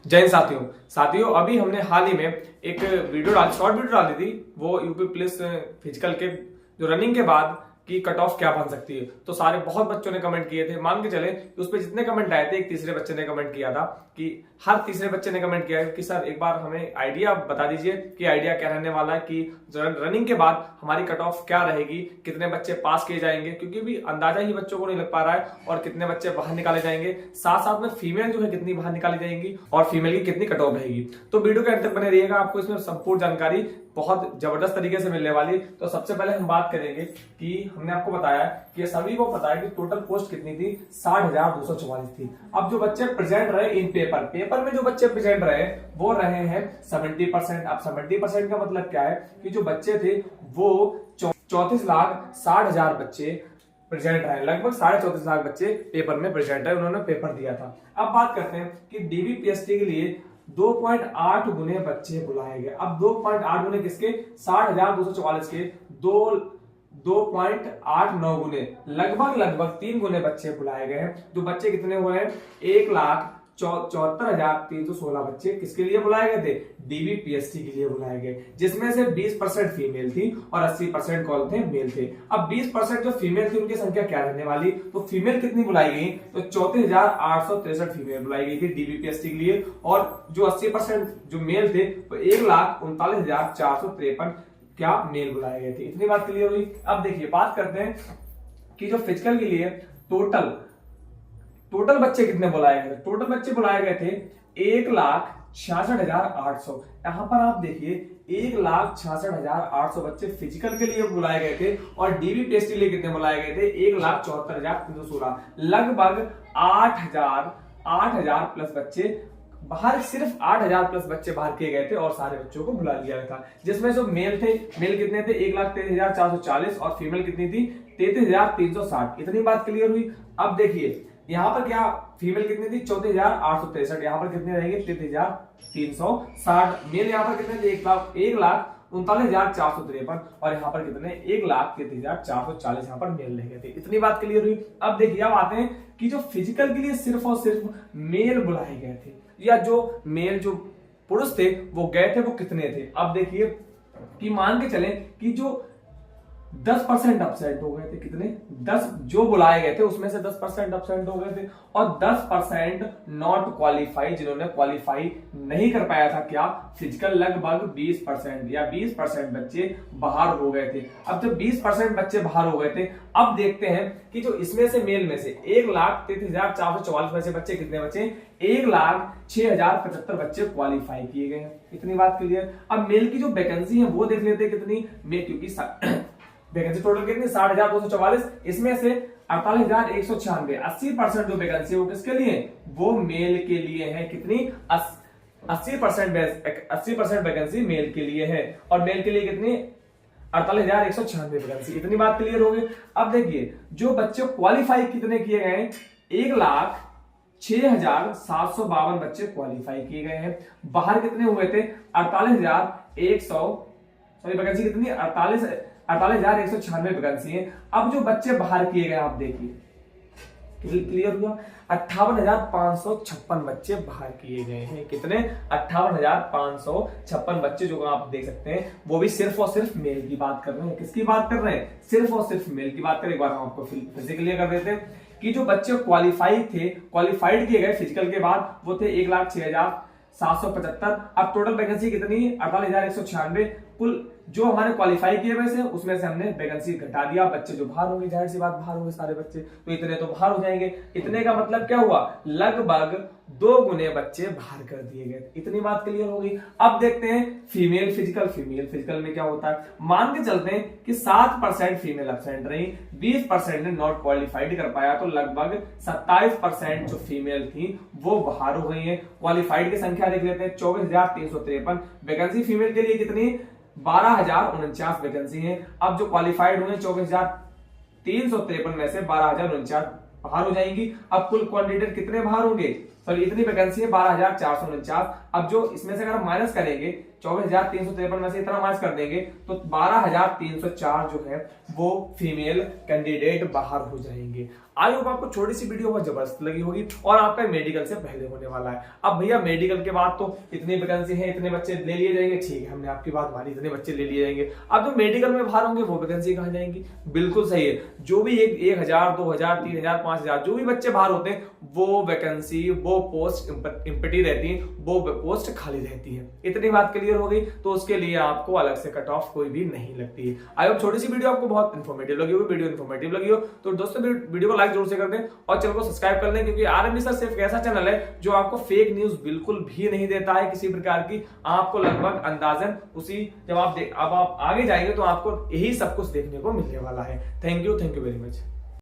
जय हिंद साथियों। अभी हमने हाल ही में एक शॉर्ट वीडियो डाली थी, वो यूपी पुलिस फिजिकल के जो रनिंग के बाद की कट ऑफ क्या बन सकती है। तो बहुत बच्चों ने कमेंट किए थे। मान के चले कि उस पर जितने कमेंट आए थे, एक तीसरे बच्चे ने कमेंट किया था कि हर तीसरे बच्चे ने कमेंट किया कि सर एक बार हमें आइडिया बता दीजिए कि आइडिया क्या रहने वाला है, कि रनिंग के बाद हमारी कट ऑफ क्या रहेगी, कितने बच्चे पास किए जाएंगे, क्योंकि भी अंदाजा ही बच्चों को नहीं लग पा रहा है, और कितने बच्चे बाहर निकाले जाएंगे, साथ साथ में फीमेल जो है कितनी बाहर निकाली जाएंगी और फीमेल की कितनी कट ऑफ रहेगी। तो वीडियो के अंत तक बने रहिएगा, आपको इसमें संपूर्ण जानकारी बहुत जबरदस्त तरीके से मिलने वाली। तो सबसे पहले हम बात करेंगे कि हमने आपको बताया कि सभी को पता है कि टोटल पोस्ट कितनी थी, 60,244 थी। अब जो बच्चे प्रेजेंट रहे इन पेपर में जो बच्चे प्रेजेंट रहे वो रहे हैं 70%। अब 70% का मतलब क्या है कि जो बच्चे थे वो 34,60,000 बच्चे प्रेजेंट रहे, लगभग 34,500,000 बच्चे पेपर में प्रेजेंट है, उन्होंने पेपर दिया था। अब बात करते हैं कि डीबीपीएसटी के लिए 2.8 गुने बच्चे बुलाए गए। अब 2.8 गुने किसके, 60,244 के 2.89 गुने, लगभग 3 गुने बच्चे बुलाए गए हैं। जो बच्चे कितने हुए हैं, 1,74,316 बच्चे किसके लिए बुलाए गए थे, डीबीपीएसटी के लिए बुलाए गए, जिसमें से 20% फीमेल थी और 80% कौन थे, मेल थे। अब 20% जो फीमेल थी उनकी संख्या क्या रहने वाली, तो फीमेल कितनी बुलाई गई, तो 34,863 फीमेल बुलाई गई थी डीबीपीएसटी के लिए, और जो 80% जो मेल थे तो 1,39,453 क्या मेल बुलाए गए थे। इतनी बात क्लियर हुई। अब देखिए बात करते हैं कि जो फिजिकल के लिए टोटल बच्चे कितने बुलाए गए थे। टोटल बच्चे बुलाए गए थे 1,66,800। यहां पर आप देखिए 1,66,800 बच्चे फिजिकल के लिए बुलाए गए थे, और डीबीपीएसटी के लिए कितने बुलाए गए थे, 1,74,316। लगभग 8,000 प्लस बच्चे बाहर, सिर्फ 8,000 प्लस बच्चे बाहर किए गए थे और सारे बच्चों को बुला लिया गया था। जिसमें जो मेल थे, मेल कितने थे, 1,23,440, और फीमेल कितनी थी, 33,360। इतनी बात क्लियर हुई। अब देखिए यहाँ पर क्या, फीमेल कितनी थी, 34,863, यहाँ पर कितने रहेंगे, 33,360। मेल यहाँ पर कितने थे, 1,39,453, और यहाँ पर कितने, 1,33,440 यहाँ पर मेल रह गए थे। इतनी बात क्लियर हुई। अब देखिए अब आते हैं कि जो फिजिकल के लिए सिर्फ और सिर्फ मेल बुलाए गए थे, या जो मेल जो पुरुष थे वो गए थे, वो कितने थे। अब देखिए कि मान के चले कि जो 10% अपसेंट हो गए थे, कितने, 10 जो बुलाए गए थे उसमें से 10% अपसेंट हो गए थे, और 10% नॉट क्वालिफाई, जिन्होंने क्वालिफाई नहीं कर पाया था क्या, फिजिकल, लगभग 20% या 20% बच्चे बाहर हो गए थे। अब जब 20% बच्चे बाहर हो गए थे, अब देखते हैं कि जो इसमें से मेल में से 1,33,444 में से बच्चे कितने बचे, 1,06,075 बच्चे क्वालिफाई किए गए हैं। इतनी बात क्लियर। अब मेल की जो वैकेंसी है वो देख लेते हैं कितनी, क्योंकि वैकेंसी टोटल कितनी, 60,244, इसमें से 48,196, 80% जो वैकेंसी है वो किसके लिए, वो मेल के लिए है। कितनी, 80% वैकेंसी मेल के लिए है, और मेल के लिए कितनी, 48,196 वैकेंसी। इतनी बात क्लियर हो गई। अब देखिए जो बच्चे क्वालिफाई कितने किए गए हैं, 1,06,752 बच्चे क्वालिफाई किए गए हैं। बाहर कितने हुए थे, 48,100, वैकेंसी कितनी, 48,196 वैकेंसी है। अब जो बच्चे बाहर किए गए आप देखिए, क्लियर हुआ, 58,556 बच्चे बाहर किए गए हैं। कितने, 58,556 बच्चे, जो आप देख सकते हैं वो भी सिर्फ और सिर्फ मेल की बात कर रहे हैं। किसकी बात कर रहे हैं, सिर्फ और सिर्फ मेल की बात करें। एक बार हम आपको फिर से क्लियर कर देते हैं कि जो बच्चे क्वालिफाइड किए गए फिजिकल के बाद, वो थे 1,06,775। अब टोटल वैकेंसी कितनी, 48,196। कुल जो हमारे क्वालिफाई किए हुए से उसमें से हमने वैकेंसी घटा दिया, बच्चे जो बाहर होंगे, जाहिर सी बात बाहर होंगे सारे बच्चे, तो इतने तो बाहर हो जाएंगे। इतने का मतलब क्या हुआ, लगभग 2 गुने बच्चे बाहर कर दिए गए। इतनी बात क्लियर हो गई। अब देखते हैं फीमेल फिजिकल में क्या होता है। मान के चलते हैं कि 7% फीमेल एब्सेंट रही, 20% ने नॉट क्वालिफाइड कर पाया, तो लगभग 27% जो फीमेल थी वो बाहर हो गई है। क्वालिफाइड की संख्या देख लेते हैं, 24,353 वैकेंसी फीमेल के लिए कितनी, 12,049 वैकेंसी है। अब जो क्वालिफाइड हुए 24,353 में से 12,049 बाहर हो जाएंगी। अब कुल कैंडिडेट कितने बाहर होंगे, सॉरी इतनी वैकेंसी है 12,449। अब जो इसमें से अगर हम माइनस करेंगे 24,353 में से इतना मार्क्स कर देंगे तो 12,304 जो है वो फीमेल कैंडिडेट बाहर हो जाएंगे। आई होप आपको छोटी सी वीडियो बहुत जबरदस्त लगी होगी और आपका मेडिकल से पहले होने वाला है। अब भैया मेडिकल के बाद तो इतनी वैकेंसी है, इतने बच्चे ले लिए जाएंगे, ठीक है हमने आपकी बात मानी, इतने बच्चे ले लिए जाएंगे। अब जो मेडिकल में बाहर होंगे वो वैकेंसी कहाँ जाएंगी? बिल्कुल सही है, जो भी 1,000 2,000 3,000 5,000 जो भी बच्चे बाहर होते हैं वो वैकेंसी, वो पोस्ट इम्पटी रहती है, वो पोस्ट खाली रहती है। इतनी बात क्लियर हो गई, तो उसके लिए आपको अलग से कट ऑफ कोई भी नहीं लगती है। आई होप छोटी सी वीडियो आपको बहुत इन्फॉर्मेटिव लगी होगी। वीडियो इन्फॉर्मेटिव लगी हो तो दोस्तों वीडियो को लाइक जरूर से कर दें और चैनल को सब्सक्राइब कर लें, क्योंकि आरएमबी सर सिर्फ ऐसा चैनल है जो आपको फेक न्यूज बिल्कुल भी नहीं देता है किसी प्रकार की। आपको लगभग अंदाजन उसी जब आप आगे जाएंगे तो आपको यही सब कुछ देखने को मिलने वाला है। Thank you very much.